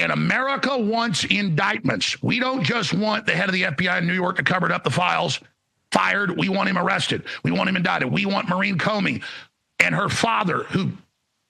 and America wants indictments. We don't just want the head of the FBI in New York to cover up the files fired. We want him arrested. We want him indicted. We want Maureen Comey and her father, who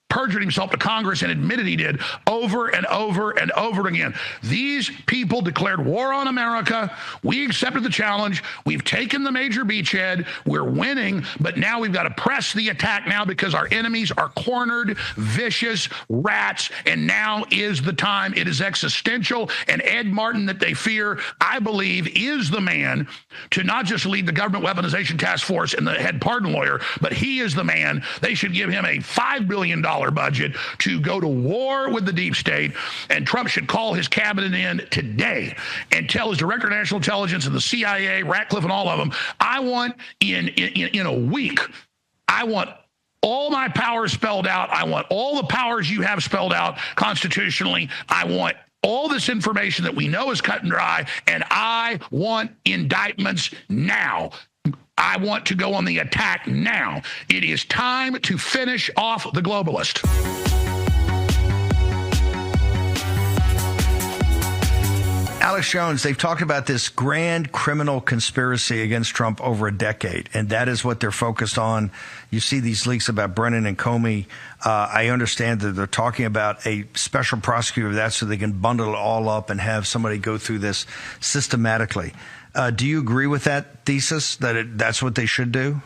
perjured himself to Congress and admitted he did over and over and over again. These people declared war on America. We accepted the challenge. We've taken the major beachhead. We're winning, but now we've got to press the attack now because our enemies are cornered, vicious rats, and now is the time. It is existential, and Ed Martin that they fear, I believe, is the man to not just lead the government weaponization task force and the head pardon lawyer, but he is the man. They should give him a $5 billion budget to go to war with the deep state, and Trump should call his cabinet in today and tell his director of national intelligence and the CIA, Ratcliffe and all of them, I want in a week, I want all my powers spelled out. I want all the powers you have spelled out constitutionally. I want all this information that we know is cut and dry, and I want indictments now. I want to go on the attack now. It is time to finish off the globalist. Alex Jones, they've talked about this grand criminal conspiracy against Trump over a decade, and that is what they're focused on. You see these leaks about Brennan and Comey. I understand that they're talking about a special prosecutor of that so they can bundle it all up and have somebody go through this systematically. Do you agree with that thesis, that that's what they should do?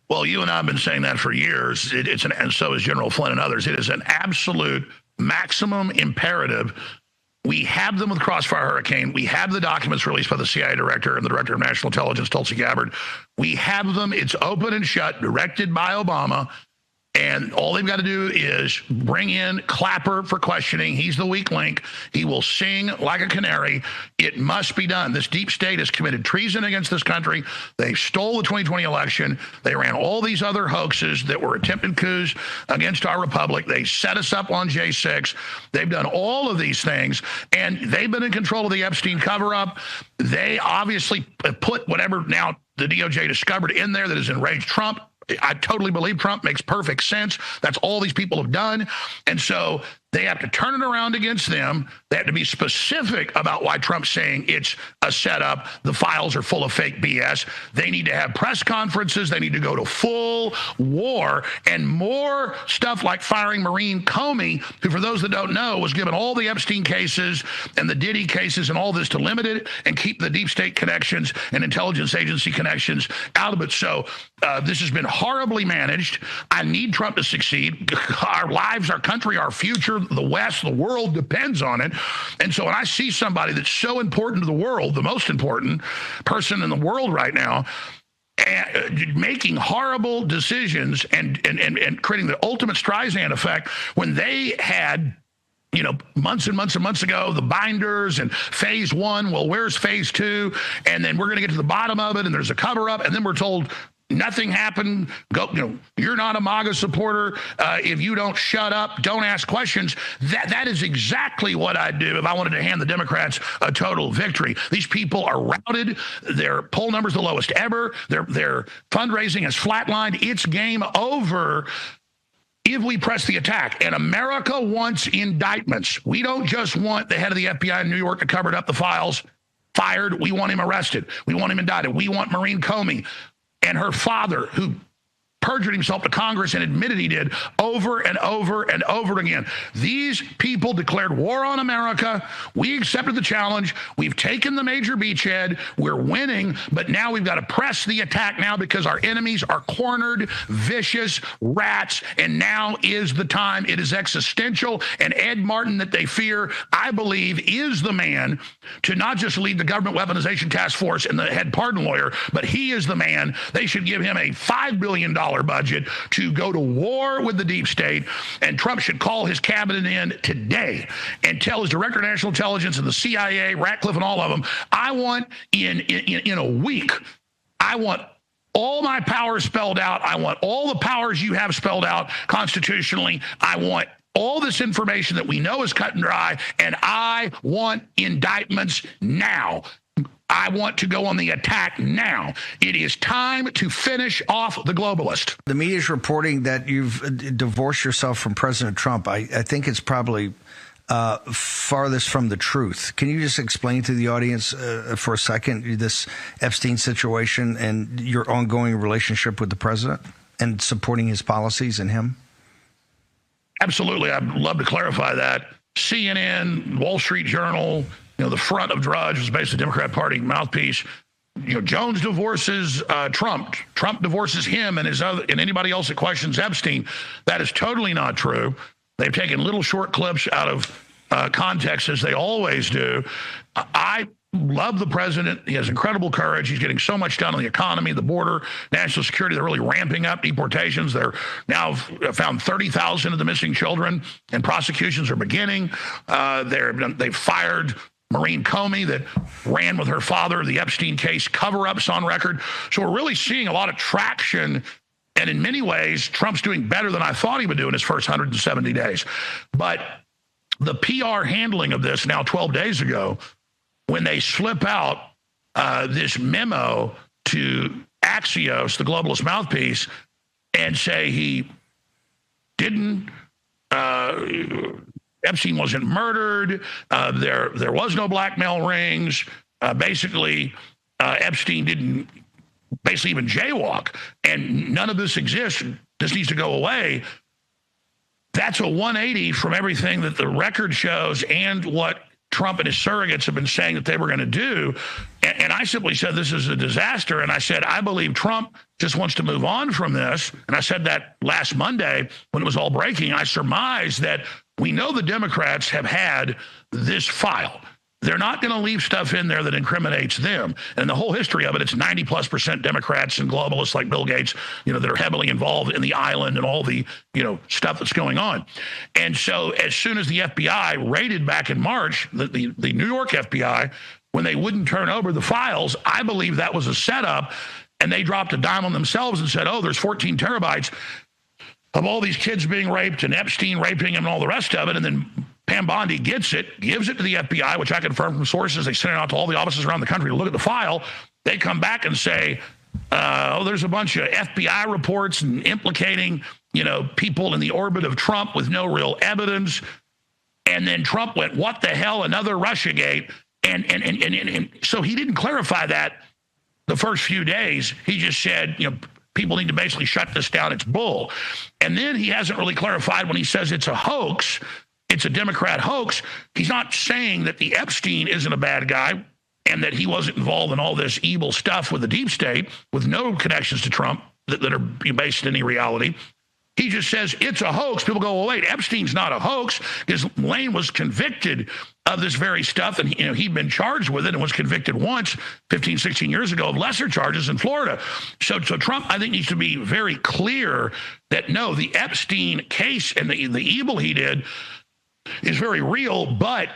Well, you and I have been saying that for years. And so is General Flynn and others. It is an absolute maximum imperative. We have them with Crossfire Hurricane. We have the documents released by the CIA director and the director of national intelligence, Tulsi Gabbard. We have them. It's open and shut, directed by Obama. And all they've got to do is bring in Clapper for questioning. He's the weak link. He will sing like a canary. It must be done. This deep state has committed treason against this country. They stole the 2020 election. They ran all these other hoaxes that were attempted coups against our republic. They set us up on J6. They've done all of these things, and they've been in control of the Epstein cover-up. They obviously put whatever now the DOJ discovered in there that has enraged Trump. I totally believe Trump. Makes perfect sense. That's all these people have done. And so they have to turn it around against them. They have to be specific about why Trump's saying it's a setup. The files are full of fake BS. They need to have press conferences. They need to go to full war, and more stuff like firing Maureen Comey, who, for those that don't know, was given all the Epstein cases and the Diddy cases and all this to limit it and keep the deep state connections and intelligence agency connections out of it. So this has been horribly managed. I need Trump to succeed. Our lives, our country, our future, the West, the world depends on it. And so when I see somebody that's so important to the world, the most important person in the world right now, making horrible decisions and creating the ultimate Streisand effect, when they had, you know, months and months and months ago, the binders and phase one, well, where's phase two? And then we're going to get to the bottom of it, and there's a cover up, and then we're told nothing happened. Go, you know, you're not a MAGA supporter. If you don't shut up, don't ask questions. That is exactly what I'd do if I wanted to hand the Democrats a total victory. These people are routed. Their poll numbers the lowest ever. Their fundraising has flatlined. It's game over if we press the attack. And America wants indictments. We don't just want the head of the FBI in New York to cover up the files fired. We want him arrested. We want him indicted. We want Maureen Comey and her father, who perjured himself to Congress and admitted he did over and over and over again. These people declared war on America. We accepted the challenge. We've taken the major beachhead. We're winning, but now we've got to press the attack now because our enemies are cornered, vicious rats, and now is the time. It is existential, and Ed Martin that they fear, I believe, is the man to not just lead the government weaponization task force and the head pardon lawyer, but he is the man. They should give him a $5 billion budget to go to war with the deep state, and Trump should call his cabinet in today and tell his director of national intelligence and the CIA, Ratcliffe and all of them, I want in a week, I want all my powers spelled out. I want all the powers you have spelled out constitutionally. I want all this information that we know is cut and dry, and I want indictments now. I want to go on the attack now. It is time to finish off the globalist. The media is reporting that you've divorced yourself from President Trump. I think it's probably farthest from the truth. Can you just explain to the audience for a second this Epstein situation and your ongoing relationship with the president and supporting his policies and him? Absolutely. I'd love to clarify that. CNN, Wall Street Journal, the front of Drudge was basically the Democrat Party mouthpiece. Jones divorces Trump. Trump divorces him and anybody else that questions Epstein. That is totally not true. They've taken little short clips out of context, as they always do. I love the president. He has incredible courage. He's getting so much done on the economy, the border, national security. They're really ramping up deportations. They're now found 30,000 of the missing children, and prosecutions are beginning. They've fired Maureen Comey, that ran with her father, the Epstein case cover-ups on record. So we're really seeing a lot of traction. And in many ways, Trump's doing better than I thought he would do in his first 170 days. But the PR handling of this now 12 days ago, when they slip out this memo to Axios, the globalist mouthpiece, and say he didn't, Epstein wasn't murdered, there was no blackmail rings, basically Epstein didn't basically even jaywalk, and none of this exists, this needs to go away. That's a 180 from everything that the record shows and what Trump and his surrogates have been saying that they were going to do. And I simply said, this is a disaster. And I said, I believe Trump just wants to move on from this. And I said that last Monday when it was all breaking. I surmised that we know the Democrats have had this file. They're not going to leave stuff in there that incriminates them. And the whole history of it, it's 90+% Democrats and globalists like Bill Gates, that are heavily involved in the island and all the, stuff that's going on. And so as soon as the FBI raided back in March, the New York FBI, when they wouldn't turn over the files, I believe that was a setup. And they dropped a dime on themselves and said, oh, there's 14 terabytes of all these kids being raped and Epstein raping them and all the rest of it. And then Pam Bondi gets it, gives it to the FBI, which I confirm from sources. They send it out to all the offices around the country to look at the file. They come back and say, there's a bunch of FBI reports and implicating, people in the orbit of Trump with no real evidence. And then Trump went, what the hell, another Russiagate? And so he didn't clarify that the first few days. He just said, people need to basically shut this down. It's bull. And then he hasn't really clarified when he says it's a hoax. It's a Democrat hoax. He's not saying that the Epstein isn't a bad guy and that he wasn't involved in all this evil stuff with the deep state with no connections to Trump that are based in any reality. He just says it's a hoax. People go, well, wait, Epstein's not a hoax because Lane was convicted of this very stuff. And, he'd been charged with it and was convicted once 15, 16 years ago of lesser charges in Florida. So Trump, I think, needs to be very clear that, no, the Epstein case and the evil he did is very real, but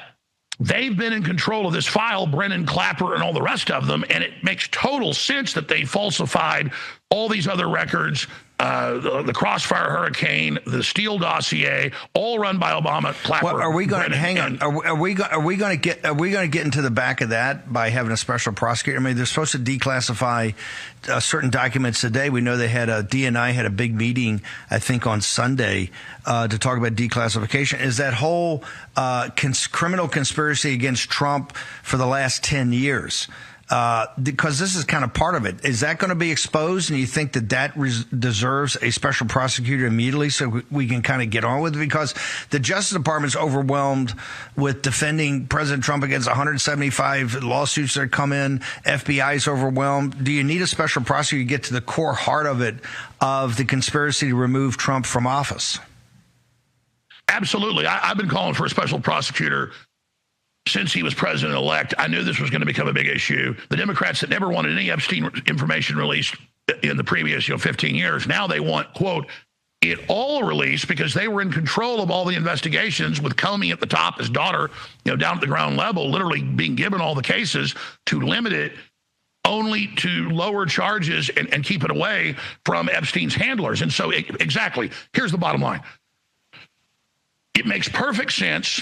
they've been in control of this file, Brennan, Clapper, and all the rest of them, and it makes total sense that they falsified all these other records, the Crossfire Hurricane, the Steele dossier, all run by Obama. Clapper. Well, are we going to hang on? Are we going to get into the back of that by having a special prosecutor? I mean, they're supposed to declassify certain documents today. We know they had DNI had a big meeting, I think, on Sunday to talk about declassification. Is that whole criminal conspiracy against Trump for the last 10 years? Because this is kind of part of it. Is that going to be exposed? And you think that deserves a special prosecutor immediately so we can kind of get on with it? Because the Justice Department's overwhelmed with defending President Trump against 175 lawsuits that come in. FBI's overwhelmed. Do you need a special prosecutor to get to the core heart of it, of the conspiracy to remove Trump from office? Absolutely. I've been calling for a special prosecutor since he was president-elect. I knew this was going to become a big issue. The Democrats that never wanted any Epstein information released in the previous 15 years, now they want, quote, it all released because they were in control of all the investigations with Comey at the top, his daughter, down at the ground level, literally being given all the cases to limit it only to lower charges and keep it away from Epstein's handlers. And so exactly, here's the bottom line. It makes perfect sense.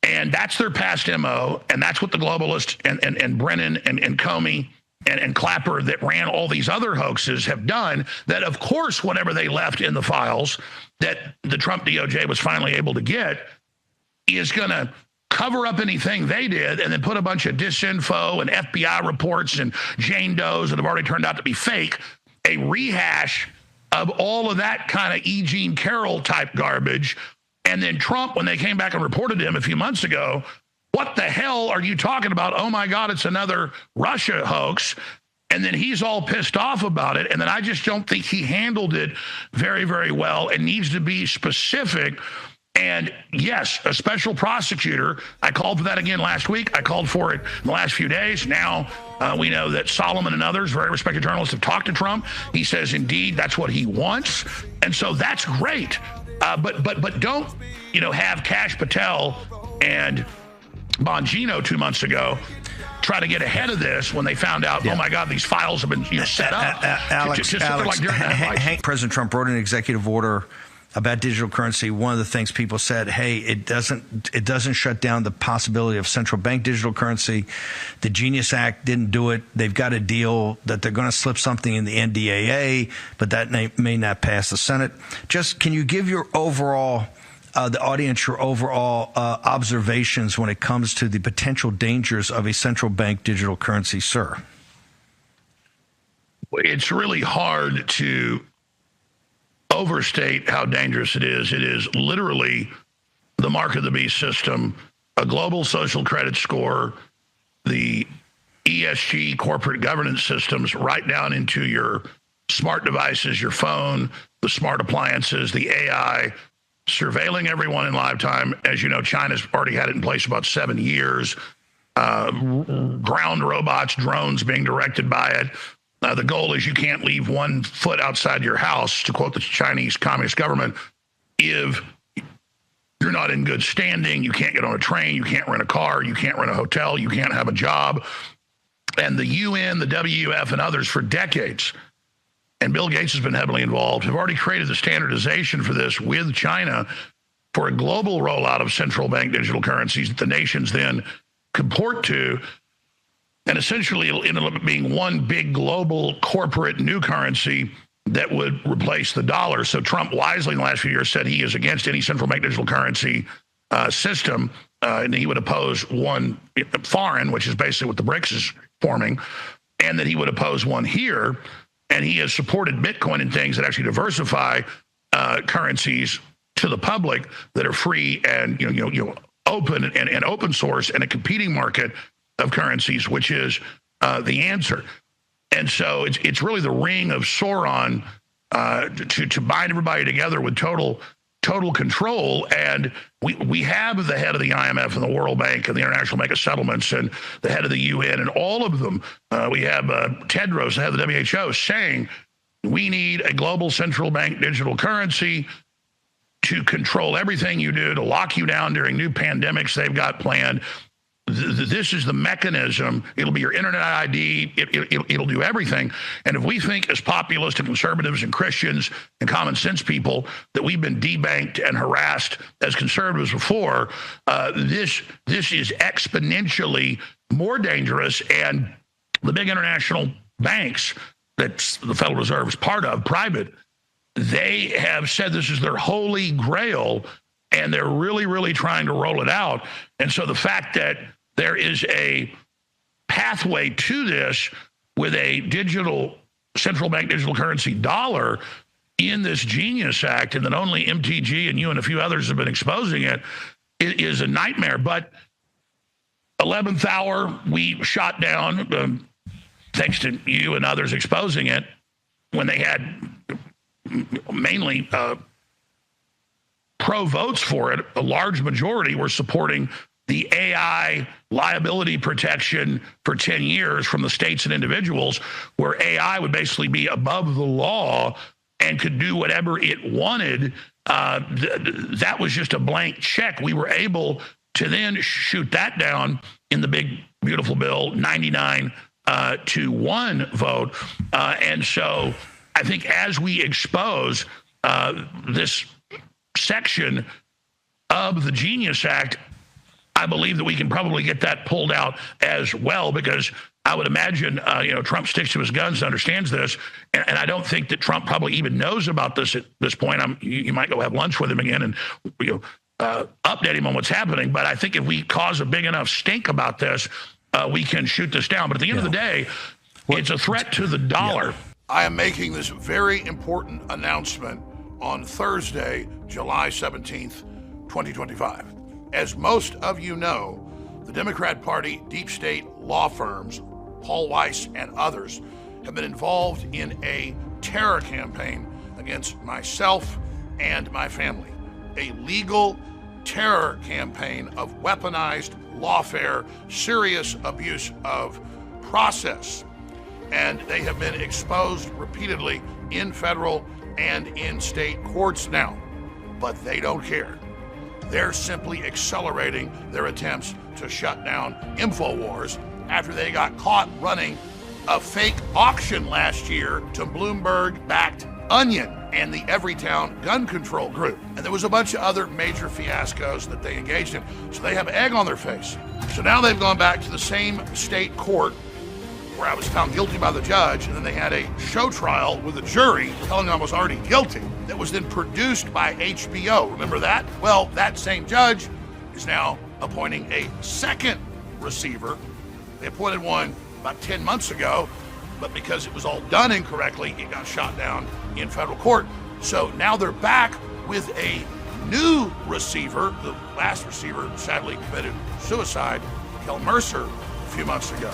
And that's their past MO, and that's what the globalists and Brennan and Comey and Clapper that ran all these other hoaxes have done, that, of course, whatever they left in the files that the Trump DOJ was finally able to get, is going to cover up anything they did and then put a bunch of disinfo and FBI reports and Jane Does that have already turned out to be fake, a rehash of all of that kind of E. Jean Carroll type garbage. And then Trump, when they came back and reported to him a few months ago, what the hell are you talking about? Oh, my God, it's another Russia hoax. And then he's all pissed off about it. And then I just don't think he handled it very, very well and needs to be specific. And yes, a special prosecutor. I called for that again last week. I called for it in the last few days. Now we know that Solomon and others, very respected journalists, have talked to Trump. He says, indeed, that's what he wants. And so that's great. But don't, have Kash Patel and Bongino 2 months ago try to get ahead of this when they found out, oh, my God, these files have been set up. Alex, President Trump wrote an executive order about digital currency. One of the things people said, hey, it doesn't shut down the possibility of central bank digital currency. The Genius Act didn't do it. They've got a deal that they're going to slip something in the NDAA, but that may not pass the Senate. Just can you give your overall, the audience, your overall observations when it comes to the potential dangers of a central bank digital currency, sir? It's really hard to overstate how dangerous it is. It is literally the mark of the beast system, a global social credit score, the ESG corporate governance systems right down into your smart devices, your phone, the smart appliances, the AI, surveilling everyone in live time. As you know, China's already had it in place about 7 years. Ground robots, drones being directed by it. The goal is you can't leave 1 foot outside your house, to quote the Chinese Communist government, if you're not in good standing. You can't get on a train, you can't rent a car, you can't rent a hotel, you can't have a job. And the UN, the WEF, and others for decades, and Bill Gates has been heavily involved, have already created the standardization for this with China for a global rollout of central bank digital currencies that the nations then comport to. And essentially, it'll end up being one big global corporate new currency that would replace the dollar. So Trump wisely in the last few years said he is against any central bank digital currency system, and he would oppose one foreign, which is basically what the BRICS is forming, and that he would oppose one here. And he has supported Bitcoin and things that actually diversify currencies to the public that are free and open and open source and a competing market of currencies, which is the answer. And so it's really the ring of Sauron to bind everybody together with total control. And we have the head of the IMF and the World Bank and the International Bank of Settlements and the head of the UN and all of them. We have Tedros, the head of the WHO, saying we need a global central bank digital currency to control everything you do, to lock you down during new pandemics they've got planned. This is the mechanism. It'll be your internet ID. It'll do everything. And if we think as populists and conservatives and Christians and common sense people that we've been debanked and harassed as conservatives before, this is exponentially more dangerous. And the big international banks that the Federal Reserve is part of, private, they have said this is their holy grail, and they're really, really trying to roll it out. And so the fact that there is a pathway to this with a digital central bank digital currency dollar in this Genius Act, and that only MTG and you and a few others have been exposing it, it is a nightmare. But 11th hour, we shot down, thanks to you and others exposing it, when they had mainly pro votes for it. A large majority were supporting the AI liability protection for 10 years from the states and individuals, where AI would basically be above the law and could do whatever it wanted. That was just a blank check. We were able to then shoot that down in the big, beautiful bill, 99-1 vote. And so I think as we expose this section of the Genius Act, I believe that we can probably get that pulled out as well, because I would imagine, Trump sticks to his guns, understands this, and I don't think that Trump probably even knows about this at this point. You might go have lunch with him again, and update him on what's happening. But I think if we cause a big enough stink about this, we can shoot this down. But at the end of the day, it's a threat to the dollar. I am making this very important announcement on Thursday, July 17th, 2025. As most of you know, the Democrat Party, deep state law firms, Paul Weiss and others, have been involved in a terror campaign against myself and my family. A legal terror campaign of weaponized lawfare, serious abuse of process. And they have been exposed repeatedly in federal and in state courts now. But they don't care. They're simply accelerating their attempts to shut down InfoWars after they got caught running a fake auction last year to Bloomberg-backed Onion and the Everytown Gun Control Group. And there was a bunch of other major fiascos that they engaged in. So they have egg on their face. So now they've gone back to the same state court where I was found guilty by the judge, and then they had a show trial with a jury telling them I was already guilty that was then produced by HBO. Remember that? Well, that same judge is now appointing a second receiver. They appointed one about 10 months ago, but because it was all done incorrectly, it got shot down in federal court. So now they're back with a new receiver. The last receiver sadly committed suicide, Kel Mercer, a few months ago.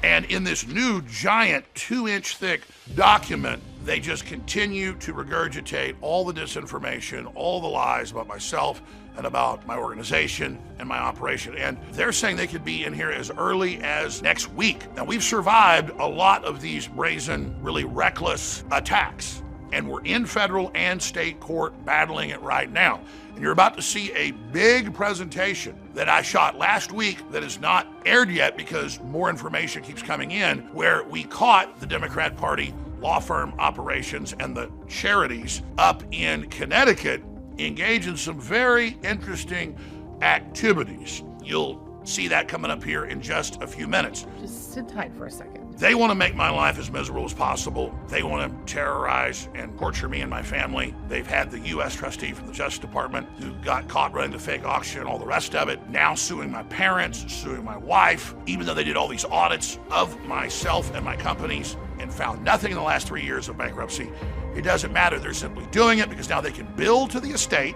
And in this new giant 2-inch thick document, they just continue to regurgitate all the disinformation, all the lies about myself and about my organization and my operation. And they're saying they could be in here as early as next week. Now, we've survived a lot of these brazen, really reckless attacks, and we're in federal and state court battling it right now. And you're about to see a big presentation that I shot last week that is not aired yet because more information keeps coming in, where we caught the Democrat Party law firm operations and the charities up in Connecticut engage in some very interesting activities. You'll see that coming up here in just a few minutes. Just sit tight for a second. They want to make my life as miserable as possible. They want to terrorize and torture me and my family. They've had the U.S. trustee from the Justice Department who got caught running the fake auction and all the rest of it, now suing my parents, suing my wife, even though they did all these audits of myself and my companies and found nothing in the last 3 years of bankruptcy. It doesn't matter. They're simply doing it because now they can bill to the estate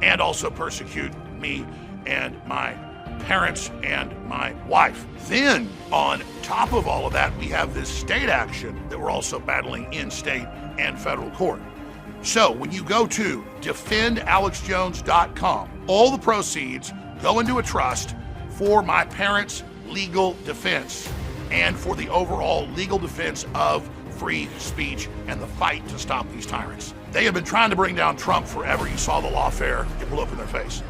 and also persecute me and my parents and my wife. Then, on top of all of that, we have this state action that we're also battling in state and federal court. So when you go to defendalexjones.com, all the proceeds go into a trust for my parents' legal defense and for the overall legal defense of free speech and the fight to stop these tyrants. They have been trying to bring down Trump forever. You saw the lawfare, it blew up in their face.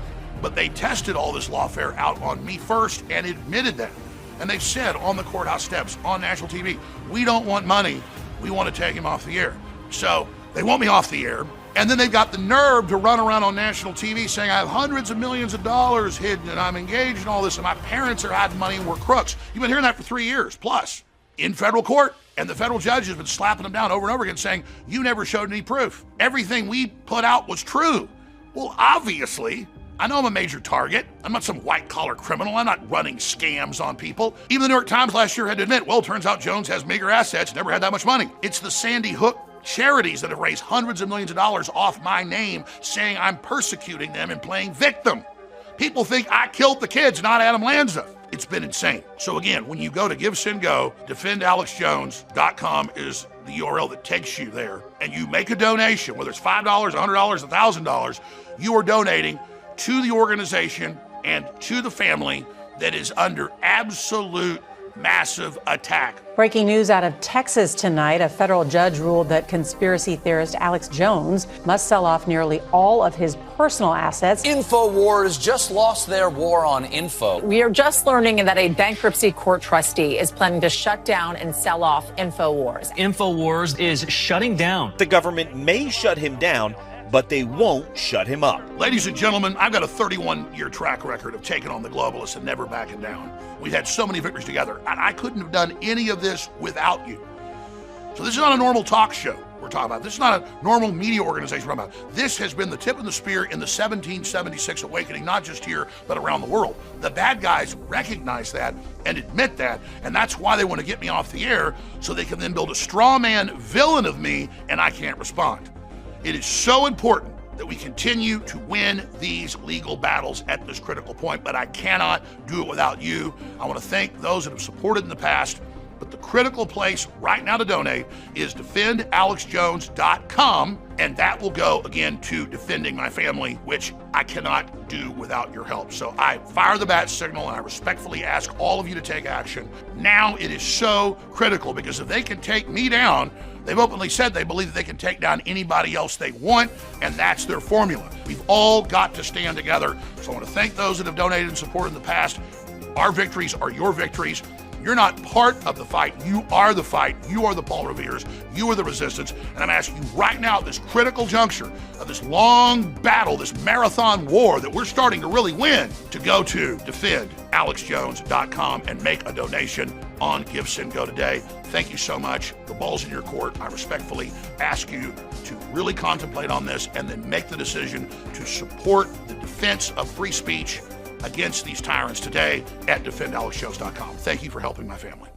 But they tested all this lawfare out on me first and admitted that. And they've said on the courthouse steps, on national TV, we don't want money, we want to take him off the air. So they want me off the air, and then they've got the nerve to run around on national TV saying I have hundreds of millions of dollars hidden and I'm engaged in all this and my parents are hiding money and we're crooks. You've been hearing that for 3 years plus in federal court. And the federal judge has been slapping them down over and over again saying, you never showed any proof. Everything we put out was true. Well, obviously, I know I'm a major target. I'm not some white-collar criminal. I'm not running scams on people. Even the New York Times last year had to admit, well, it turns out Jones has meager assets, never had that much money. It's the Sandy Hook charities that have raised hundreds of millions of dollars off my name, saying I'm persecuting them and playing victim. People think I killed the kids, not Adam Lanza. It's been insane. So again, when you go to GiveSendGo, defendalexjones.com is the URL that takes you there, and you make a donation, whether it's $5, $100, $1,000, you are donating to the organization and to the family that is under absolute massive attack. Breaking news out of Texas tonight. A federal judge ruled that conspiracy theorist Alex Jones must sell off nearly all of his personal assets. InfoWars just lost their war on info. We are just learning that a bankruptcy court trustee is planning to shut down and sell off InfoWars. InfoWars is shutting down. The government may shut him down, but they won't shut him up. Ladies and gentlemen, I've got a 31-year track record of taking on the globalists and never backing down. We've had so many victories together, and I couldn't have done any of this without you. So this is not a normal talk show we're talking about. This is not a normal media organization we're talking about. This has been the tip of the spear in the 1776 awakening, not just here, but around the world. The bad guys recognize that and admit that, and that's why they want to get me off the air, so they can then build a straw man villain of me, and I can't respond. It is so important that we continue to win these legal battles at this critical point, but I cannot do it without you. I want to thank those that have supported in the past, but the critical place right now to donate is defendalexjones.com, and that will go again to defending my family, which I cannot do without your help. So I fire the bat signal, and I respectfully ask all of you to take action. Now it is so critical, because if they can take me down, they've openly said they believe that they can take down anybody else they want, and that's their formula. We've all got to stand together. So I want to thank those that have donated and supported in the past. Our victories are your victories. You're not part of the fight. You are the fight. You are the Paul Revere's. You are the resistance. And I'm asking you right now, at this critical juncture of this long battle, this marathon war that we're starting to really win, to go to defendalexjones.com and make a donation on Give, Send, Go today. Thank you so much. The ball's in your court. I respectfully ask you to really contemplate on this and then make the decision to support the defense of free speech against these tyrants today at defendalexjones.com. Thank you for helping my family.